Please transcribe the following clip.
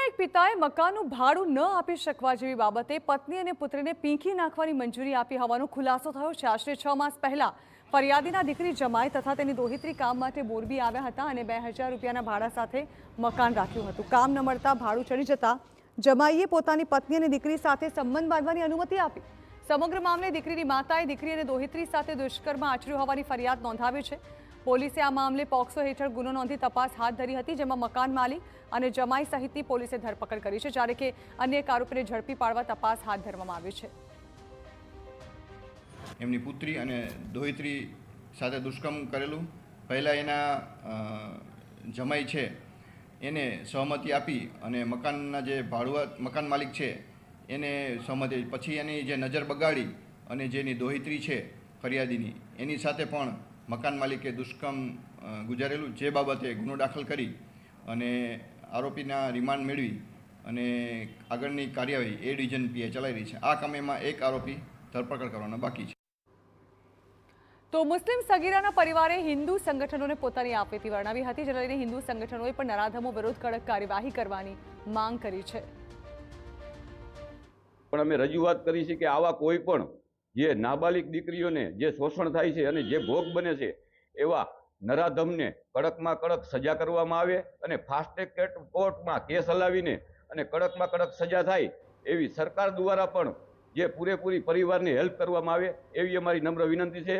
સુરતમાં એક પિતાએ મકાનનું ભાડું ન આપી શકવા જેવી બાબતે પત્ની અને પુત્રને પીંખી નાખવાની મંજૂરી આપી હોવાનો ખુલાસો થયો છે। આશરે 6 માસ પહેલા ફરિયાદીના દીકરી જમાઈ તથા તેની દોહિત્રી કામ માટે મોરબી આવ્યા હતા અને 2000 રૂપિયાના ભાડા સાથે મકાન રાખ્યું હતું। કામ ન મળતા ભાડું ચડી જતા જમાઈએ પોતાની પત્ની અને દીકરી સાથે સંબંધ બાંધવાની અનુમતિ આપી। સમગ્ર મામલે દીકરીની માતાએ દીકરી અને દોહિત્રી સાથે દુષ્કર્મ આચર્યું હોવાની ફરિયાદ નોંધાવી છે। પોલીસે આ મામલે પોક્સો હેઠળ ગુનો નોંધી તપાસ હાથ ધરી હતી, જેમાં મકાન માલિક અને જમાઈ સહિતની પોલીસે ધરપકડ કરી છે, જ્યારે કે અન્ય એક આરોપીને ઝડપી પાડવા તપાસ હાથ ધરવામાં આવી છે। એમની પુત્રી અને દોહિત્રી સાથે દુષ્કર્મ કરેલું। પહેલાં એના જમાઈ છે એને સહમતિ આપી અને મકાનના જે મકાન માલિક છે એને સહમતિ, પછી એની જે નજર બગાડી અને જેની દોહિત્રી છે ફરિયાદીની એની સાથે પણ મકાન માલિકે દુષ્કર્મ ગુજારેલું, જે બાબતે ગુનો દાખલ કરી અને આરોપીના રિમાન્ડ મેળવી અને આગળની કાર્યવાહી એ ડિવિઝન પીએ ચલાવી રહી છે। આ કામમાં એક આરોપી ધરપકડ કરવાના બાકી છે। તો મુસ્લિમ સગીરાના પરિવારે હિન્દુ સંગઠનોને પોતાની આપવીતી વર્ણવી હતી, જેને લઈને હિન્દુ સંગઠનોએ પણ નરાધમો વિરુદ્ધ કડક કાર્યવાહી કરવાની માંગ કરી છે। પણ અમે રજૂઆત કરી છે કે આવા કોઈ પણ જે નાબાલિગ દીકરીઓને જે શોષણ થાય છે અને જે ભોગ બને છે એવા નરાધમને કડકમાં કડક સજા કરવામાં આવે અને ફાસ્ટ ટ્રેક કોર્ટમાં કેસ હલાવીને અને કડકમાં કડક સજા થાય એવી સરકાર દ્વારા પણ જે પૂરેપૂરી પરિવારને હેલ્પ કરવામાં આવે એવી અમારી નમ્ર વિનંતી છે।